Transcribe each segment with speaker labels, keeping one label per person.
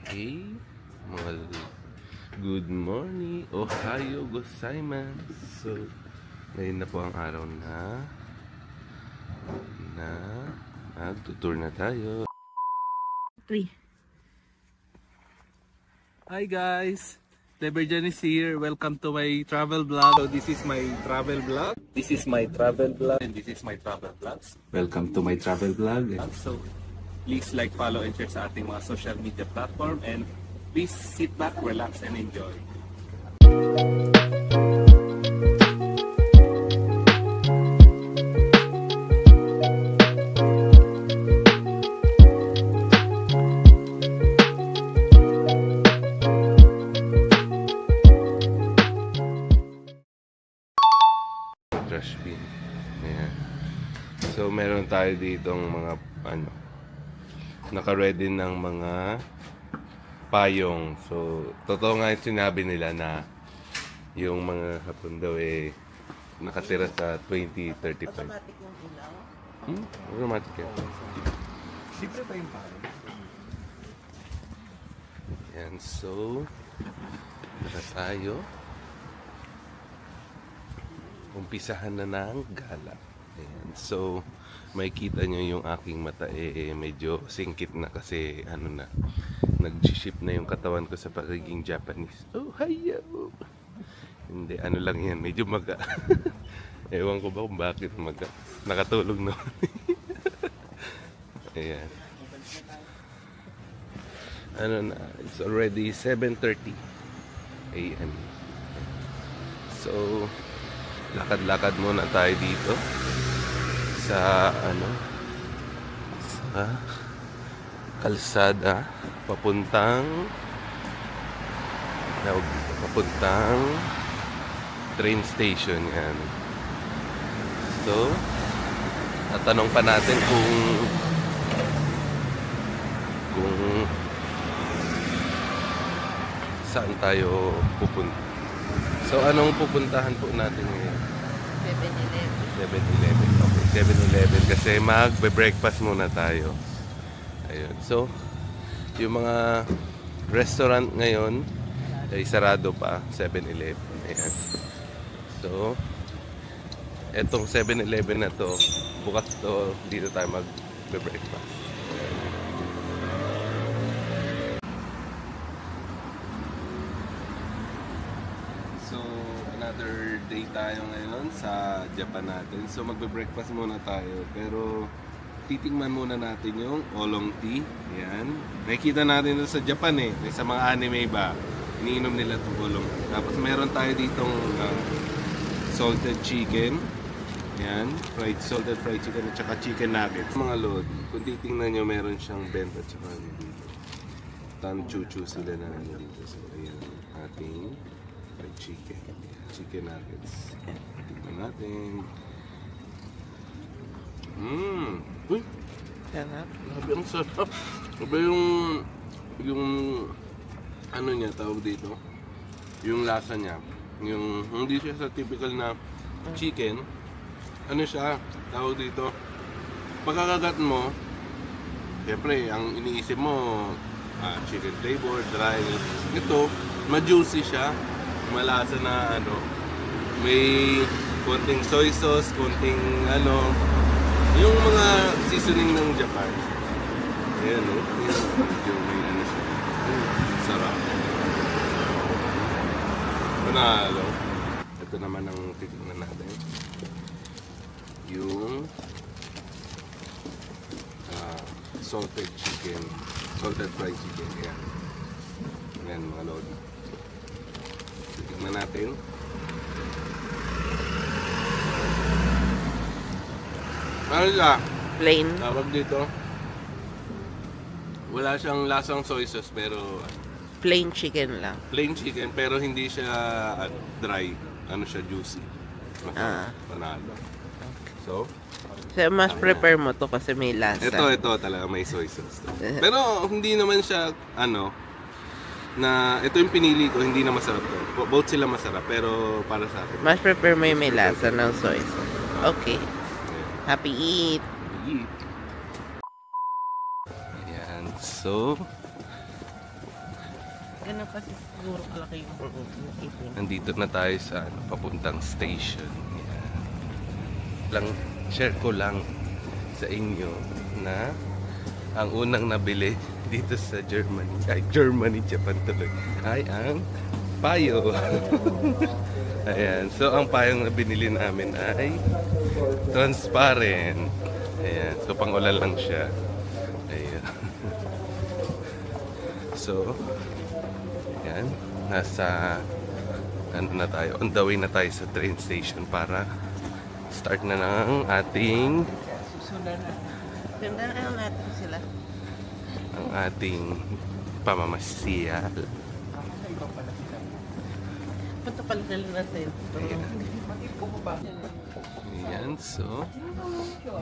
Speaker 1: Okay, mga good morning, Ohayo gozaimasu. So, ngayon na po ang araw na magtutour na tayo.
Speaker 2: Hi guys, Deberjan is here. Welcome to my travel vlog. So this is my travel vlog. This is my travel vlog, and this is my travel vlogs. Welcome to my travel vlog. So please like, follow, and share sa ating mga social media platform. And please sit back, relax, and enjoy.
Speaker 1: Trash bin. Ayan. So, meron tayo ditong mga naka-ready ng mga payong. So, totoo nga yung sinabi nila na yung mga hapon daw nakatira sa 2035.
Speaker 3: Automatic yung ilaw?
Speaker 1: Automatic yan.
Speaker 2: Libre pa yung paro.
Speaker 1: Ayan, so tara tayo. Umpisahan na ng gala. Ayan, so makikita nyo yung aking mata medyo singkit na kasi nag-ship na yung katawan ko sa pagiging Japanese. Oh, hayo! Hindi, lang yan, medyo maga. Ewan ko ba kung bakit maga. Nakatulog na. Ayan. It's already 7:30 AM. So, lakad-lakad muna tayo dito sa kalsada papuntang train station yan. So, tatanong pa natin kung saan tayo pupunta. So, anong pupuntahan po natin ngayon? 7-Eleven. Okay, 7-Eleven kasi magbe-breakfast muna tayo. Ayun. So, yung mga restaurant ngayon ay sarado pa, 7-Eleven. Ayan. So, etong 7-Eleven na to, bukas to, dito tayo magbe-breakfast. So, another day tayo ngayon sa Japan natin. So, magbe-breakfast muna tayo. Pero, titingnan muna natin yung oolong tea. Ayan. Nakikita natin ito sa Japan sa mga anime ba. Iniinom nila itong oolong tea. Tapos, meron tayo ditong salted chicken. Ayan. Salted fried chicken at saka chicken nuggets. Mga lord, kung titingnan nyo, meron siyang bento at saka dito. Tanchuchu sila na dito. So, ayan. Ating fried chicken nuggets. Tignan natin. Uy!
Speaker 3: Sarap.
Speaker 1: Grabe, ang sarap. Grabe yung niya, tawag dito. Yung lasa niya. Yung, hindi siya sa typical na chicken. Siya, tawag dito. Pagkakagat mo, siyempre, ang iniisip mo, chicken flavor, dry. Ito, ma-juicy siya. Malasa na may konting soy sauce, konting yung mga seasoning ng Japan. Ayan medyo may siya. Sarap. Panalo. Ito naman ang titignan natin. Yung salted fried chicken. Ayan. Ayan mga lord. Tignan natin. Ano siya?
Speaker 3: Plain.
Speaker 1: Tawag dito. Wala siyang lasang soy sauce pero
Speaker 3: Plain chicken lang.
Speaker 1: plain chicken pero hindi siya dry. Siya juicy. Panalo. So,
Speaker 3: Mas prepare mo to kasi may lasa.
Speaker 1: ito talaga may soy sauce. Pero hindi naman siya na ito yung pinili ko, hindi na masarap to. Both sila masarap pero para sa akin.
Speaker 3: Mas prepare mo yung may lasa ng soy sauce. Okay. Happy eat!
Speaker 1: Ayan, so
Speaker 3: Ganun kasi siguro kalaki yung itin.
Speaker 1: Nandito na tayo sa papuntang station. Yan. Lang, share ko lang sa inyo na ang unang nabili dito sa Germany, Japan tuloy, ay ang payo. Ayan. So, ang payong na binili namin ay transparent. Ayan. So, pang-ulan lang siya. Ayan. So, ayan. Nasa, ano na tayo, on the way na tayo sa train station para start na ng ating
Speaker 3: Susunod na. Ganda na natin sila.
Speaker 1: ang ating pamamasyal.
Speaker 3: Punta pala sila na sa ito.
Speaker 1: Ayan, so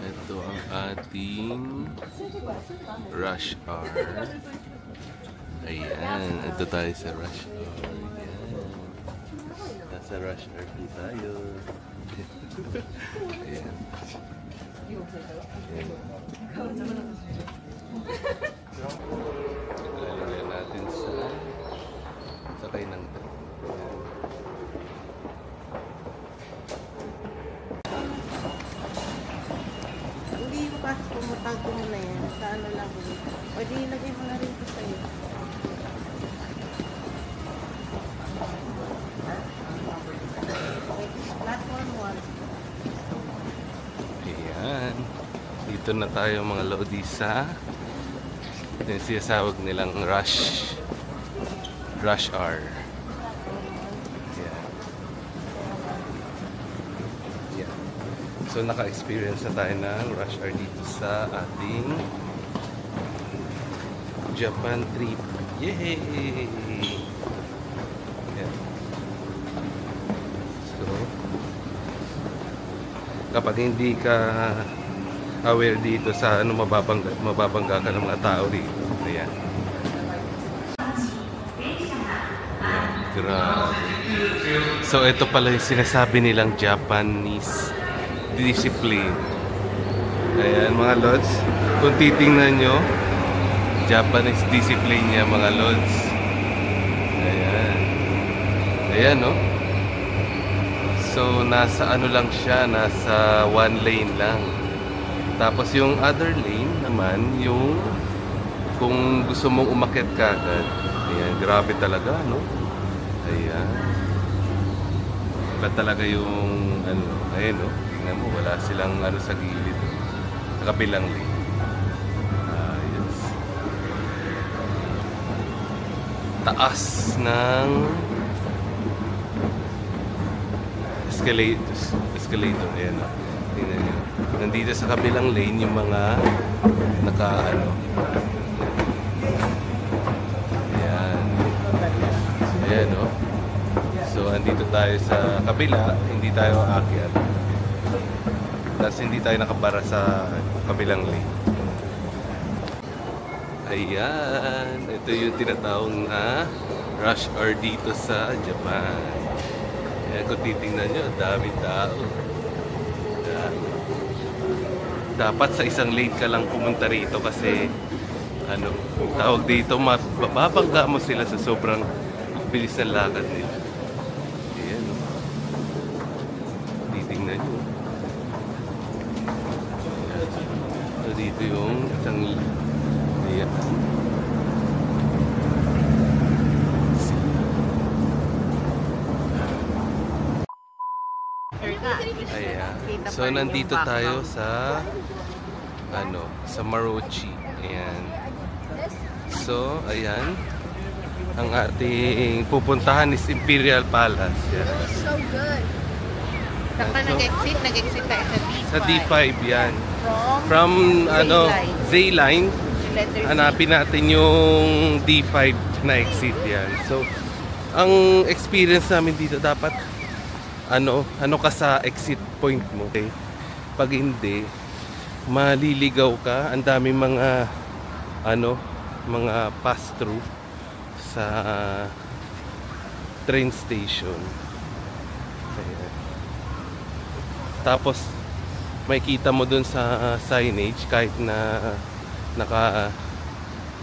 Speaker 1: ito ang ating rush hour. Ayan, ito tayo sa rush hour. Ayan. Nasa rush hour po tayo. Ayan. Ayan. Lalagyan natin sa sakay ng tren.
Speaker 3: Hindi mo kasi pumutang ko muna yan. Sa ano lang. O di ilagay mo na rin ko sa'yo. Platform 1.
Speaker 1: Ayan. Dito na tayo mga lodi sa yung sinasawag nilang rush hour. Ayan. Ayan. So naka-experience na tayo ng rush hour dito sa ating Japan trip. Yay! Ayan. So kapag hindi ka aware dito sa ano, mababangga ka ng mga tao dito. Ayan. Ayan, grabe. So ito pala yung sinasabi nilang Japanese discipline. Ayan mga lods, kung titingnan nyo, Japanese discipline niya mga lods. Ayan. Ayan no. So nasa ano lang siya, nasa one lane lang. Tapos yung other lane naman, yung kung gusto mong umakyat ka agad. Ayan, grabe talaga, no? Ayan. Iba talaga yung, ano, ayan, no? Tingnan mo, wala silang, ano, sa gilid. Sa kabilang lane. Yes. Taas ng escalator, ayan, no? Tingnan nyo. Nandito sa kabilang lane yung mga naka-ano. Ayan. Ayan, no? So, andito tayo sa kabila. Hindi tayo aakyat. Tapos hindi tayo nakabara sa kabilang lane. Ayan. Ito yung tinatawag na rush hour dito sa Japan. Ayan, kung titingnan nyo, dami tao. Dapat sa isang lane ka lang pumunta rito kasi ano, tawag dito, mababangga mo sila sa sobrang bilis ng lakad nila. Ayan. Titingnan nyo. So dito yung isang ayan. Ayan. So nandito tayo sa ano, sa Marochi. Ayan. So, ayan. Ang ating pupuntahan is Imperial Palace. Yan.
Speaker 4: So good.
Speaker 3: Saan ka nag-exit? Nag-exit tayo sa D5.
Speaker 1: Sa D5 yan.
Speaker 3: From
Speaker 1: Ano, Z-Line.
Speaker 3: letter C.
Speaker 1: Hanapin natin yung D5 na exit yan. So, ang experience namin dito dapat ano ka sa exit point mo. Okay? Pag hindi, maliligaw ka. Ang daming mga mga pass-through sa train station. Ayan. Tapos may kita mo dun sa signage kahit na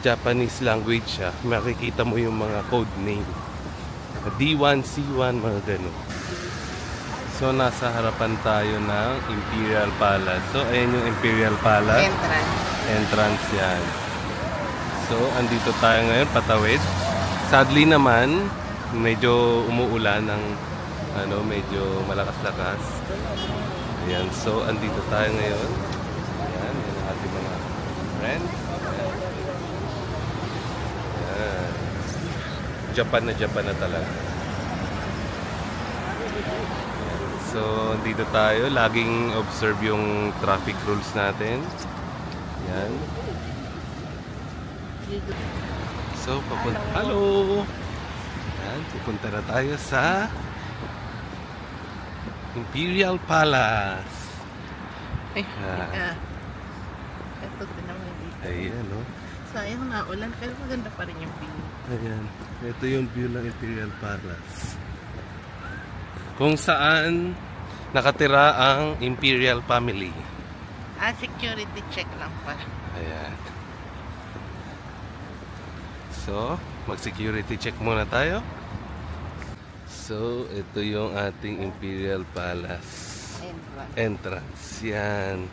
Speaker 1: Japanese language siya. Makikita mo yung mga code name. D1, C1, mga ganun. So, nasa harapan tayo ng Imperial Palace. So, ayan yung Imperial Palace.
Speaker 3: Entrance.
Speaker 1: Entrance yan. So, andito tayo ngayon, patawid. Sadly naman, medyo umuulan ng medyo malakas-lakas. Ayan, so, andito tayo ngayon. Ayan, yan ang ating mga friends. Ayan. Japan na talaga. So, dito tayo. Laging observe yung traffic rules natin. Yan. So, papunta. Hello! Yan, pupunta na tayo sa Imperial Palace.
Speaker 3: Ito din naman dito.
Speaker 1: Ayan, no?
Speaker 3: Sayang na ulan, pero maganda pa rin yung view.
Speaker 1: Ayan. Ito yung view ng Imperial Palace. Kung saan nakatira ang Imperial family.
Speaker 3: Security check lang pa.
Speaker 1: Ayan. So, mag-security check muna tayo. So, ito yung ating Imperial Palace entrance. Yan.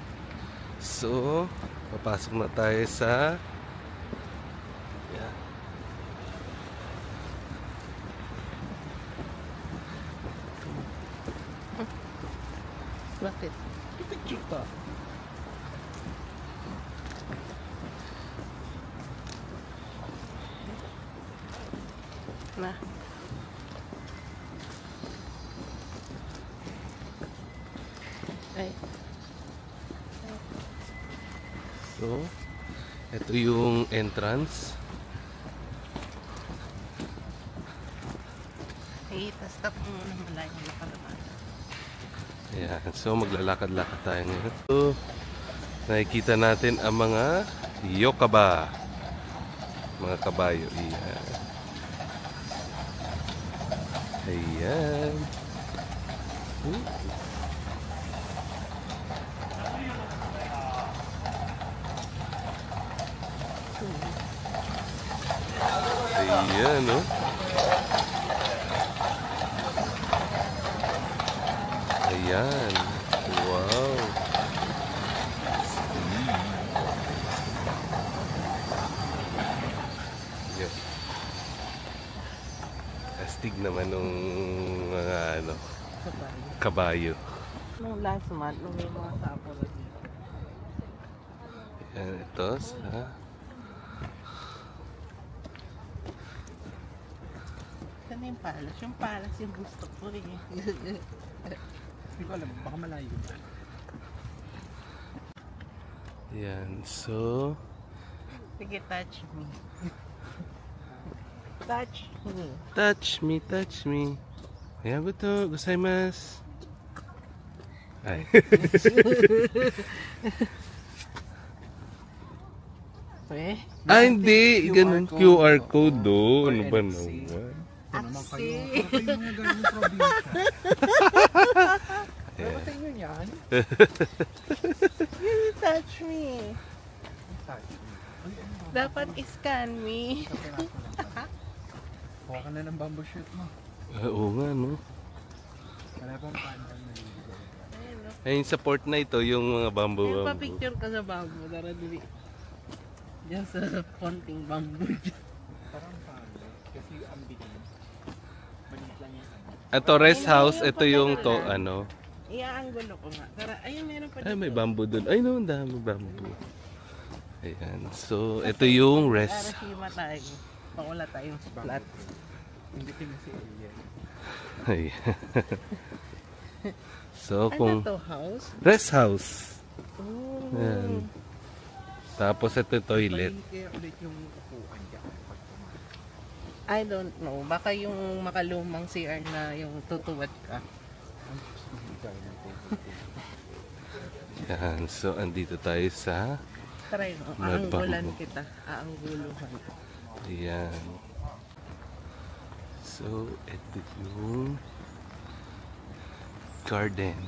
Speaker 1: So, papasok na tayo sa
Speaker 3: Bakit?
Speaker 2: Picture pa.
Speaker 3: Na. Ay.
Speaker 1: So, ito yung entrance.
Speaker 3: Hey, stop mo muna malayo na palaman.
Speaker 1: Ayan. So, maglalakad-lakad tayo ngayon. So, nakikita natin ang mga yokaba. Mga kabayo. Ayan. Ayan. Ayan, no? Ayan. Wow. Yeah. Astig naman nung mga kabayo.
Speaker 3: Nung last month, nung may mga sapol dito.
Speaker 1: Ayan, ito sa
Speaker 3: Saan yung palace? Yung palace yung gusto ko eh.
Speaker 2: Hindi ko alam, baka malayo ba?
Speaker 1: Ayan, so
Speaker 3: Sige, touch me. Touch me.
Speaker 1: touch me, touch me. Ayan, gusto, gozaimasu. Ay.
Speaker 3: Eh?
Speaker 1: Hindi, ganun QR code do. Ano ba
Speaker 2: NFC.
Speaker 1: naman?
Speaker 2: Ito naman kayo.
Speaker 3: Aksi.
Speaker 2: Ito yung mga ganung probinsya.
Speaker 1: Ayan.
Speaker 2: Patay nyo yan.
Speaker 3: You touch me.
Speaker 2: Touch me. Ay, ano ba?
Speaker 3: Dapat iscan me.
Speaker 2: Isang piraso lang pala. Kuha ka na ng bamboo shoot mo.
Speaker 1: Oo nga, no?
Speaker 2: Wala pang pandan na yun.
Speaker 3: Ayun, no?
Speaker 1: Ayun sa port na ito, yung mga
Speaker 3: Ayun,
Speaker 1: bamboo.
Speaker 3: pa-picture ka sa bamboo. Tara, dili. Diyan sa konting bamboo.
Speaker 2: Parang pangit. Kasi ang bitin. Maliit lang yan.
Speaker 1: Ito, rest house. Ito yung to, ano.
Speaker 3: Iaanggulo ko nga. Tara, ayun, meron pa
Speaker 1: Ay, may
Speaker 3: dito.
Speaker 1: bamboo dun. Ay, no, ang dami bamboo. Ayan. So, ito yung rest.
Speaker 3: Arashima tayo. Pakula tayong flat.
Speaker 2: Hindi kinasi alien.
Speaker 1: Ayan. So,
Speaker 3: Ano
Speaker 1: kung
Speaker 3: to, house?
Speaker 1: rest house.
Speaker 3: Oh.
Speaker 1: Ayan. Tapos ito toilet.
Speaker 2: Balik kaya ulit yung upuan dyan. Pag pumasok.
Speaker 3: I don't know. Baka yung makalumang CR na yung tutuwad ka.
Speaker 2: Ang gusto ko tayo ng
Speaker 1: Ayan. So, andito tayo sa
Speaker 3: Try mo.
Speaker 1: May
Speaker 3: Aanggulan
Speaker 1: bamboo.
Speaker 3: kita. Aangguluhan.
Speaker 1: ayan. So, ito yung garden.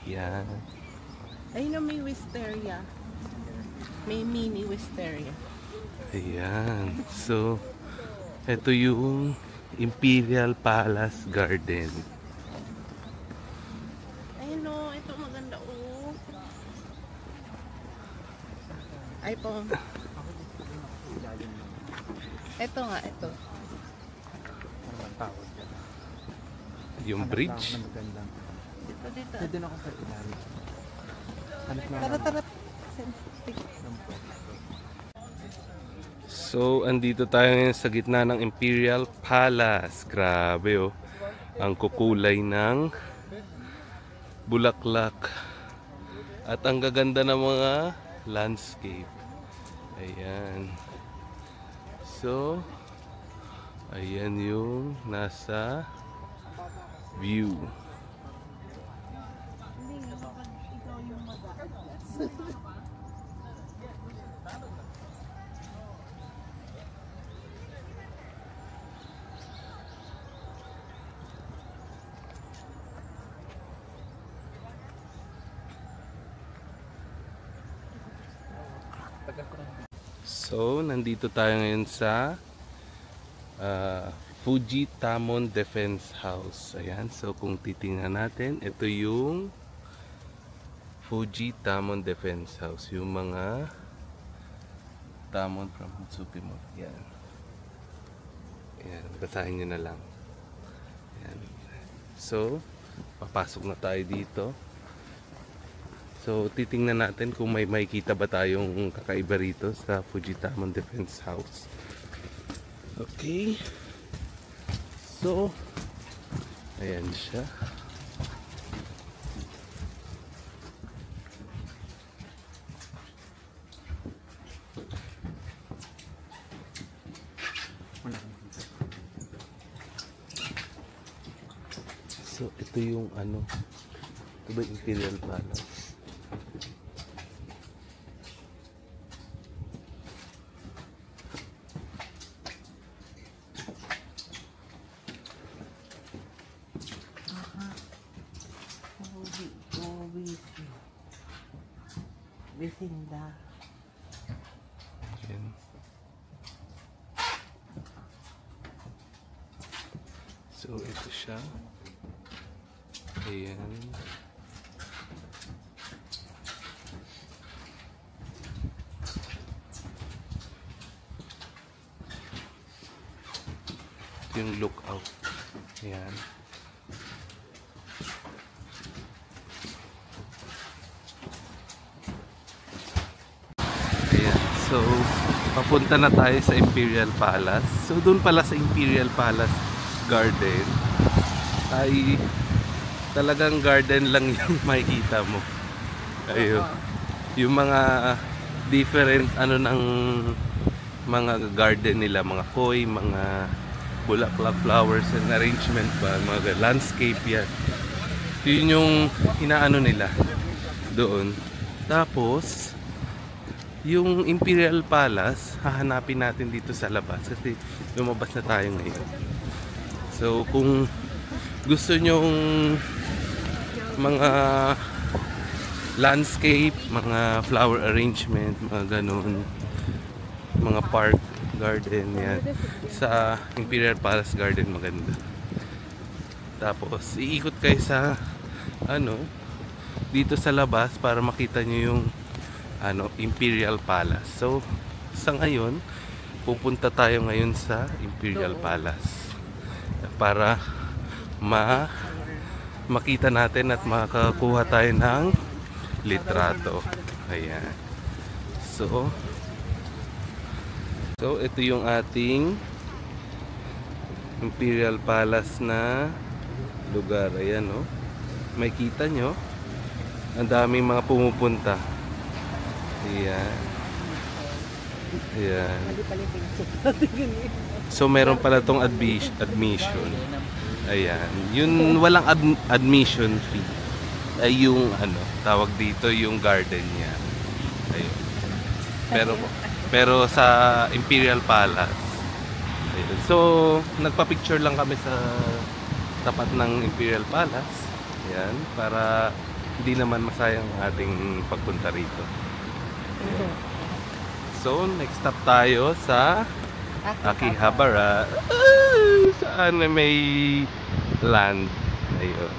Speaker 1: Ayan.
Speaker 3: Ayun na may wisteria. May mini wisteria.
Speaker 1: Ayan. So, ito yung Imperial Palace Garden.
Speaker 3: Ayun o, ito maganda o. Ay po. Ito nga, ito.
Speaker 1: Yung bridge.
Speaker 3: Dito, dito.
Speaker 2: Pwede na ako sa ilalim.
Speaker 3: Tara, tara.
Speaker 1: So, andito tayo ngayon sa gitna ng Imperial Palace. Grabe oh. Ang kukulay ng bulaklak. At ang gaganda ng mga landscape. Ayan. So, ayan yung nasa view. So, nandito tayo ngayon sa Fuji Tamon Defense House. Ayan, so kung titingnan natin, ito yung Fuji Tamon Defense House. Yung mga Tamon from Tsukimo. Ayan. Ayan, basahin nyo na lang. Ayan. So, papasok na tayo dito. So, titingnan natin kung may makikita ba tayong kakaiba rito sa Fuji Tamon Defense House. Okay. So, ayan siya. So, ito yung ano, ito ba Imperial Palace?
Speaker 3: Bisinda.
Speaker 1: Ayan. So, ito siya. Ayan. Ito yung lookout. Ayan. So, papunta na tayo sa Imperial Palace. So, doon pala sa Imperial Palace Garden ay talagang garden lang yung makikita mo. Ayun. Yung mga different ano ng mga garden nila, mga koi, mga bulaklak flowers and arrangement ba, mga landscape yan. Yun yung inaano nila doon. Tapos yung Imperial Palace, hahanapin natin dito sa labas kasi lumabas na tayo ngayon. So, kung gusto nyong mga landscape, mga flower arrangement, mga ganun, mga park, garden, yan. Sa Imperial Palace Garden, maganda. Tapos, iikot kayo sa, dito sa labas para makita nyo yung Imperial Palace. So, sa ngayon, pupunta tayo ngayon sa Imperial Palace para makita natin at makakuha tayo ng litrato. Ayan. So, ito yung ating Imperial Palace na lugar. Ayan, oh. May kita nyo, ang daming mga pumupunta. Ayan. Ayan. So, meron pala tong admission. Ayan. Yun, walang admission fee. Ay yung, tawag dito, yung garden niya. Ayun. Pero sa Imperial Palace. Ayun. So, nagpa-picture lang kami sa tapat ng Imperial Palace. Ayan. Para hindi naman masayang ating pagpunta rito. zone. Next stop tayo sa Akihabara. Saan na may land. Ayun.